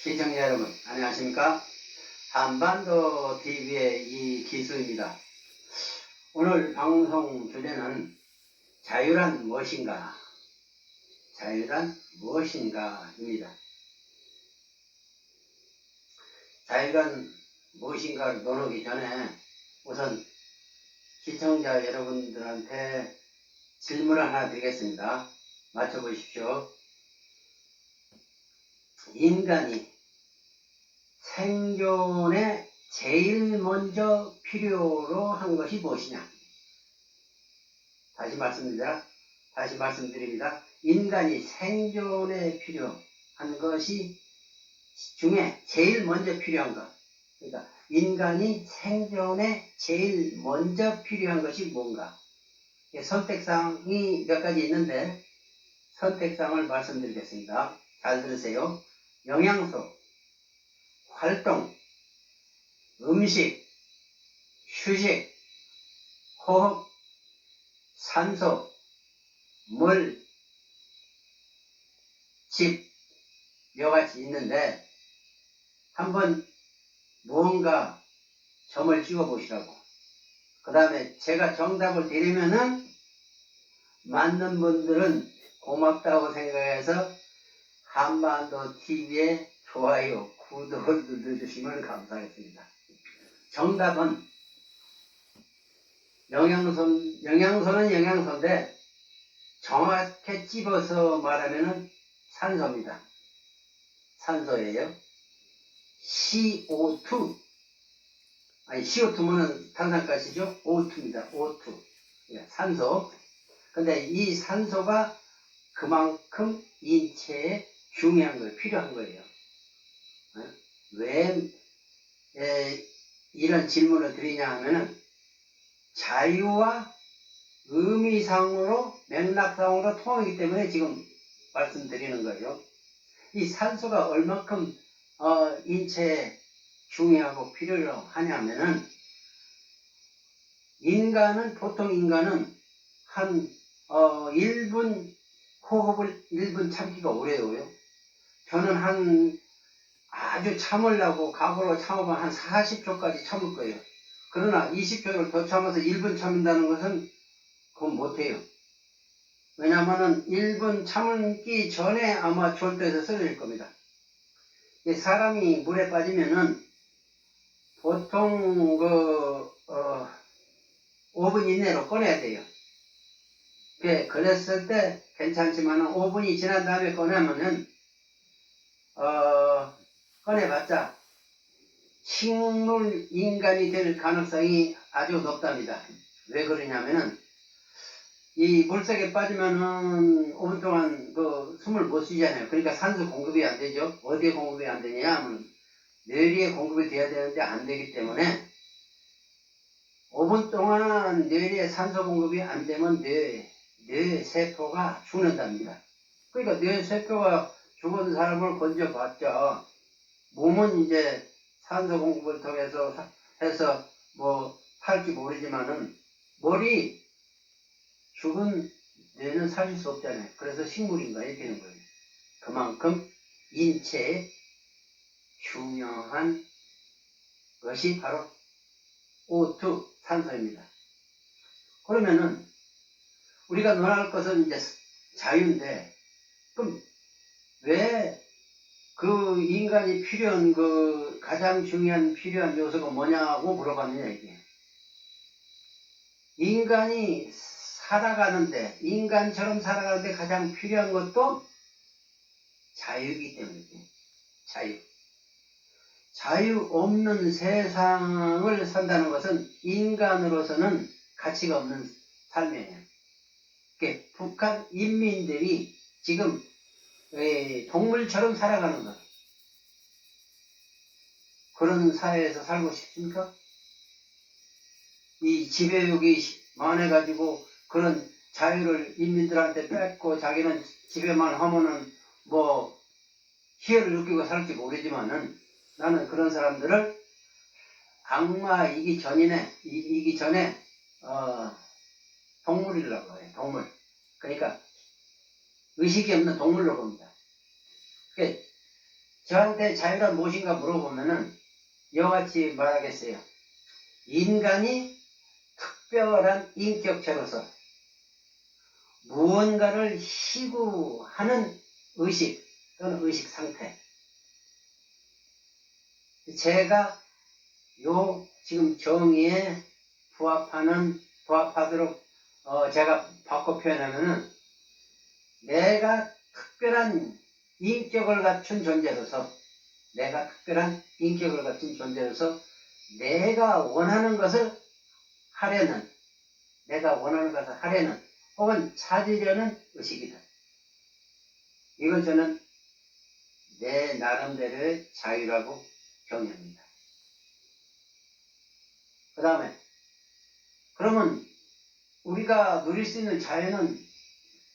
시청자 여러분 안녕하십니까? 한반도 TV의 이기수입니다. 오늘 방송 주제는 자유란 무엇인가? 자유란 무엇인가입니다. 자유란 무엇인가를 논하기 전에 우선 시청자 여러분들한테 질문을 하나 드리겠습니다. 맞춰보십시오. 인간이 생존에 제일 먼저 필요로 한 것이 무엇이냐? 다시 말씀드립니다. 인간이 생존에 필요한 것이 중에 제일 먼저 필요한 것. 그러니까 인간이 생존에 제일 먼저 필요한 것이 뭔가? 선택사항이 몇 가지 있는데 선택사항을 말씀드리겠습니다. 잘 들으세요. 영양소, 활동, 음식, 휴식, 호흡, 산소, 물, 집, 몇 가지 있는데 한번 무언가 점을 찍어 보시라고. 그 다음에 제가 정답을 드리면은 맞는 분들은 고맙다고 생각해서 한반도 TV에 좋아요, 구독을 눌러주시면 감사하겠습니다. 정답은 영양소는 영양소인데 정확히 찝어서 말하면 산소입니다. 산소예요. CO2는 탄산가스죠. O2입니다. O2. 산소. 근데 이 산소가 그만큼 인체에 중요한 거예요. 필요한 거예요. 왜 이런 질문을 드리냐 하면은 자유와 의미상으로 맥락상으로 통하기 때문에 지금 말씀드리는 거예요. 이 산소가 얼마큼 인체에 중요하고 필요로 하냐면은 보통 인간은 한 1분 호흡을 1분 참기가 오래요. 저는 아주 참으려고 각오로 참으면 한 40초까지 참을 거예요. 그러나 20초를 더 참아서 1분 참는다는 것은 그건 못해요. 왜냐하면 1분 참기 전에 아마 절도해서 쓰러질 겁니다. 사람이 물에 빠지면은 보통 5분 이내로 꺼내야 돼요. 그랬을 때 괜찮지만 5분이 지난 다음에 꺼내면은 꺼내봤자 식물 인간이 될 가능성이 아주 높답니다. 왜 그러냐면은 이 물속에 빠지면은 5분 동안 숨을 못 쉬잖아요. 그러니까 산소 공급이 안 되죠. 어디에 공급이 안 되냐 하면 뇌리에 공급이 돼야 되는데 안 되기 때문에 5분 동안 뇌리에 산소 공급이 안 되면 뇌세포가 죽는답니다. 그러니까 뇌세포가 죽은 사람을 건져봤자 몸은 이제 산소 공급을 통해서 해서 살지 모르지만은 죽은 뇌는 살릴 수 없잖아요. 그래서 식물인간이 되는 거예요. 그만큼 인체에 중요한 것이 바로 O2 산소입니다. 그러면은 우리가 논할 것은 이제 자유인데 그럼 왜 그 인간이 필요한 가장 중요한 필요한 요소가 뭐냐고 물어봤느냐 이게. 인간이 인간처럼 살아가는데 가장 필요한 것도 자유이기 때문이죠. 자유 없는 세상을 산다는 것은 인간으로서는 가치가 없는 삶이에요. 북한 인민들이 지금 동물처럼 살아가는 것. 그런 사회에서 살고 싶습니까? 이 지배욕이 많아가지고 그런 자유를 인민들한테 뺏고 자기는 지배만 하면은 희열을 느끼고 살지 모르지만은 나는 그런 사람들을 악마이기 전에 동물이라고 해요. 동물. 그러니까 의식이 없는 동물로 봅니다. 저한테 자유란 무엇인가 물어보면은 이와 같이 말하겠어요. 인간이 특별한 인격체로서 무언가를 희구하는 의식 또는 의식 상태. 제가 요 지금 정의에 부합하도록 제가 바꿔 표현하면은 내가 특별한 인격을 갖춘 존재로서 내가 원하는 것을 하려는 혹은 찾으려는 의식이다. 이걸 저는 내 나름대로의 자유라고 정의합니다. 그 다음에 그러면 우리가 누릴 수 있는 자유는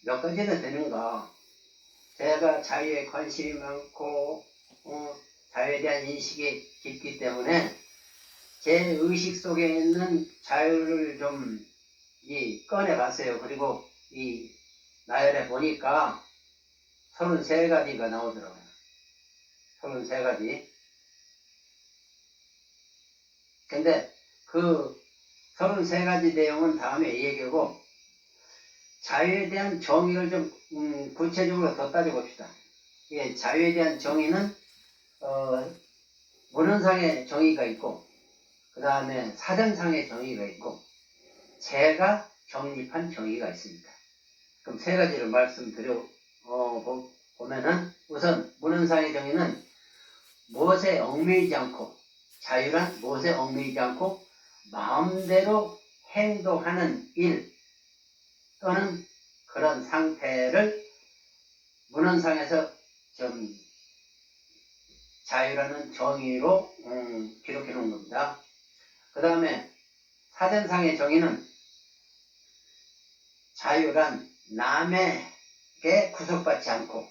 몇 가지나 되는가? 제가 자유에 관심이 많고 자유에 대한 인식이 깊기 때문에 제 의식 속에 있는 자유를 좀 꺼내봤어요. 그리고 나열해 보니까 33가지가 나오더라고요. 33가지. 근데 그 33가지 내용은 다음에 얘기하고 자유에 대한 정의를 좀 구체적으로 더 따져봅시다. 예, 자유에 대한 정의는 문헌상의 정의가 있고 그 다음에 사전상의 정의가 있고 제가 정립한 정의가 있습니다. 그럼 세 가지를 말씀드려 보면은 우선 문헌상의 정의는 무엇에 얽매이지 않고 자유란 무엇에 얽매이지 않고 마음대로 행동하는 일 또는 그런 상태를 문헌상에서 좀 자유라는 정의로 기록해 놓은 겁니다. 그 다음에 사전상의 정의는 자유란 남에게 구속받지 않고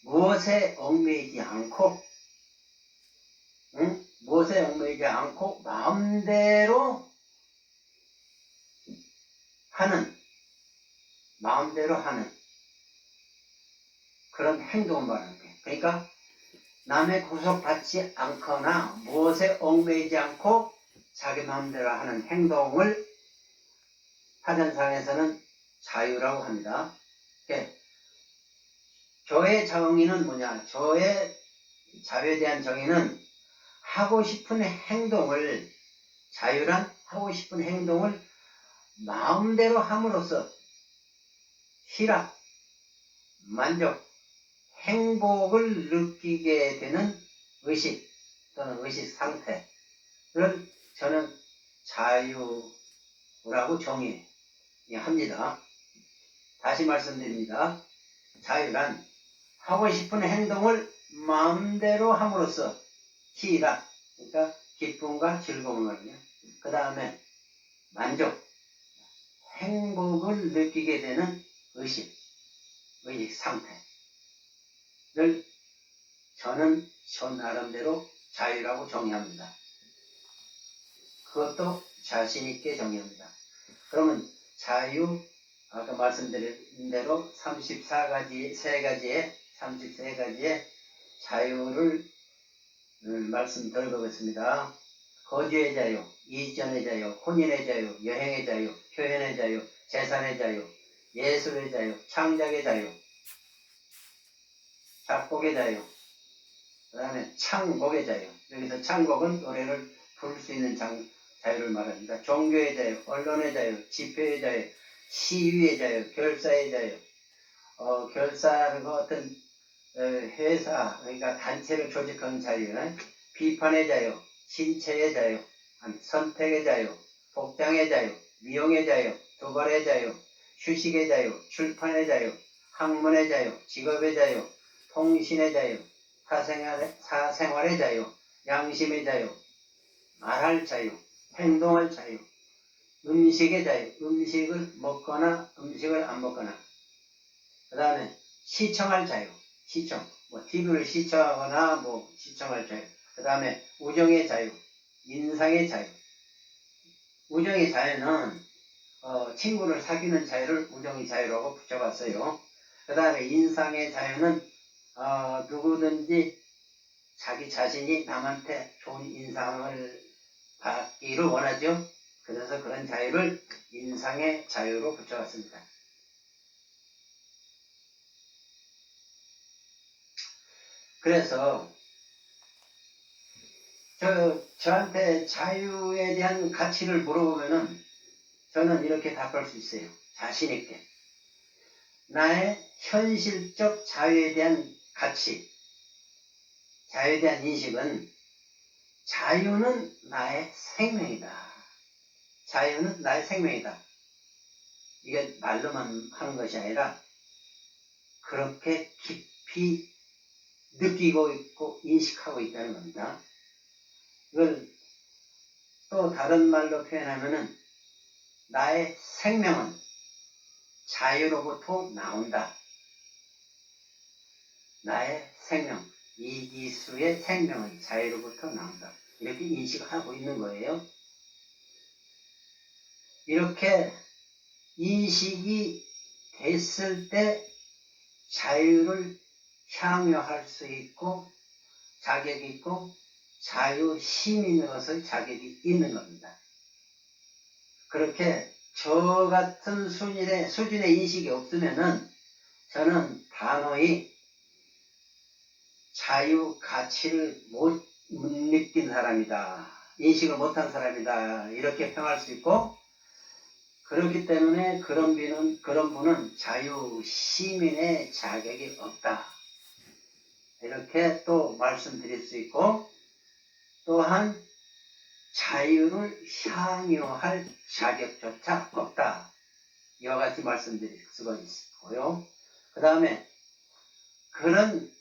무엇에 얽매이지 않고 마음대로 하는 그런 행동을 말하는 거예요. 그러니까 남의 구속받지 않거나 무엇에 얽매이지 않고 자기 마음대로 하는 행동을 사전상에서는 자유라고 합니다. 저의 정의는 뭐냐? 저의 자유에 대한 정의는 하고 싶은 행동을 자유란 하고 싶은 행동을 마음대로 함으로써 희락, 만족, 행복을 느끼게 되는 의식 또는 의식 상태를 저는 자유라고 정의합니다. 다시 말씀드립니다. 자유란 하고 싶은 행동을 마음대로 함으로써 희락, 그러니까 기쁨과 즐거움을 말이에요. 그 다음에 만족, 행복을 느끼게 되는 의식 상태를 저는 저 나름대로 자유라고 정의합니다. 그것도 자신있게 정의합니다. 그러면 자유, 아까 말씀드린 대로 33가지의 자유를 말씀드려보겠습니다. 거주의 자유, 이전의 자유, 혼인의 자유, 여행의 자유, 표현의 자유, 재산의 자유, 예술의 자유, 창작의 자유, 작곡의 자유, 그 다음에 창곡의 자유. 여기서 창곡은 노래를 부를 수 있는 자유를 말합니다. 종교의 자유, 언론의 자유, 집회의 자유, 시위의 자유, 결사의 자유, 결사는 어떤 회사, 그러니까 단체를 조직하는 자유, 비판의 자유, 신체의 자유, 선택의 자유, 복장의 자유, 미용의 자유, 도발의 자유, 휴식의 자유, 출판의 자유, 학문의 자유, 직업의 자유, 통신의 자유, 사생활의 자유, 양심의 자유, 말할 자유, 행동할 자유, 음식의 자유, 음식을 먹거나 음식을 안 먹거나, 그 다음에 시청할 자유, TV를 시청하거나 시청할 자유, 그 다음에 우정의 자유, 인상의 자유. 우정의 자유는 친구를 사귀는 자유를 우정의 자유라고 붙여봤어요. 그 다음에 인상의 자유는 누구든지 자기 자신이 남한테 좋은 인상을 받기를 원하죠. 그래서 그런 자유를 인상의 자유로 붙여왔습니다. 그래서 저한테 자유에 대한 가치를 물어보면은 저는 이렇게 답할 수 있어요. 자신 있게. 나의 현실적 자유에 대한 가치, 자유에 대한 인식은 자유는 나의 생명이다. 자유는 나의 생명이다. 이게 말로만 하는 것이 아니라 그렇게 깊이 느끼고 있고 인식하고 있다는 겁니다. 이걸 또 다른 말로 표현하면은 나의 생명은 자유로부터 나온다. 나의 생명, 이기수의 생명은 자유로부터 나온다. 이렇게 인식하고 있는 거예요. 이렇게 인식이 됐을 때 자유를 향유할 수 있고 자격이 있고 자유 시민으로서 자격이 있는 겁니다. 그렇게 저 같은 수준의 인식이 없으면은 저는 단호히 자유 가치를 못 느낀 사람이다. 인식을 못한 사람이다. 이렇게 평할 수 있고, 그렇기 때문에 그런 분은 자유 시민의 자격이 없다. 이렇게 또 말씀드릴 수 있고, 또한 자유를 향유할 자격조차 없다. 이와 같이 말씀드릴 수가 있고요. 그 다음에 그런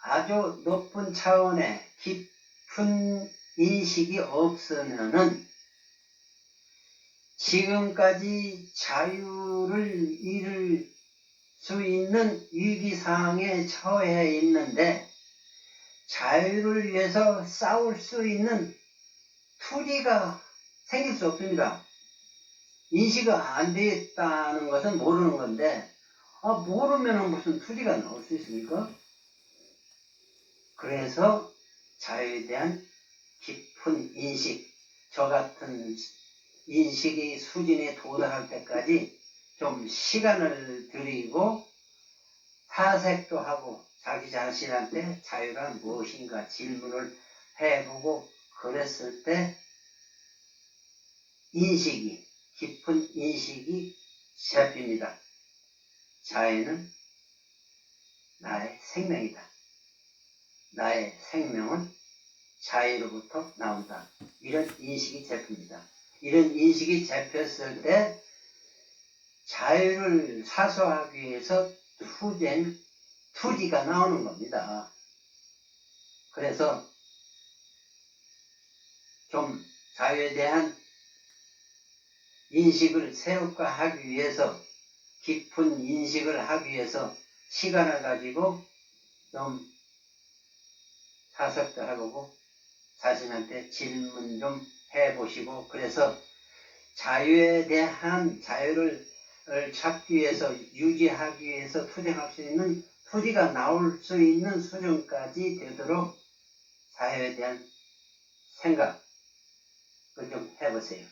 아주 높은 차원의 깊은 인식이 없으면은 지금까지 자유를 잃을 수 있는 위기상황에 처해 있는데 자유를 위해서 싸울 수 있는 투리가 생길 수 없습니다. 인식이 안 되었다는 것은 모르는 건데 모르면 무슨 투리가 나올 수 있습니까? 그래서 자유에 대한 깊은 인식, 저 같은 인식의 수준에 도달할 때까지 좀 시간을 들이고 사색도 하고 자기 자신한테 자유란 무엇인가 질문을 해보고 그랬을 때 인식이, 깊은 인식이 잡힙니다. 자유는 나의 생명이다. 나의 생명은 자유로부터 나온다. 이런 인식이 잡힙니다. 이런 인식이 잡혔을 때 자유를 사수하기 위해서 투지가 나오는 겁니다. 그래서 좀 자유에 대한 인식을 새롭게 하기 위해서 깊은 인식을 하기 위해서 시간을 가지고 좀 사색도 해보고 자신한테 질문 좀 해보시고 그래서 자유에 대한 자유를 찾기 위해서 유지하기 위해서 투쟁할 수 있는 투지가 나올 수 있는 수준까지 되도록 자유에 대한 생각을 좀 해보세요.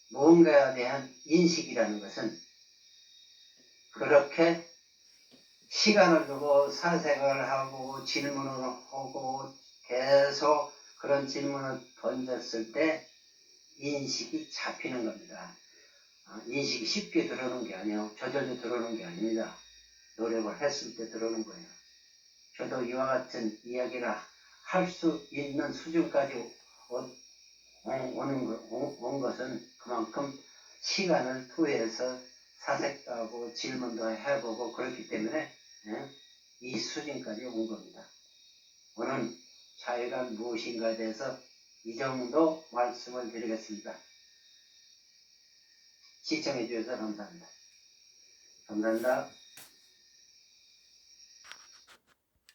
무언가에 대한 인식이라는 것은 그렇게 시간을 두고 사색을 하고 질문을 하고 계속 그런 질문을 던졌을 때 인식이 잡히는 겁니다. 인식이 쉽게 들어오는 게 아니에요. 저절로 들어오는 게 아닙니다. 노력을 했을 때 들어오는 거예요. 저도 이와 같은 이야기를 할 수 있는 수준까지 온 것은 그만큼 시간을 투여해서 사색도 하고 질문도 해보고 그렇기 때문에 이 수준까지 온 겁니다. 오늘 자유가 무엇인가에 대해서 이 정도 말씀을 드리겠습니다. 시청해 주셔서 감사합니다. 감사합니다.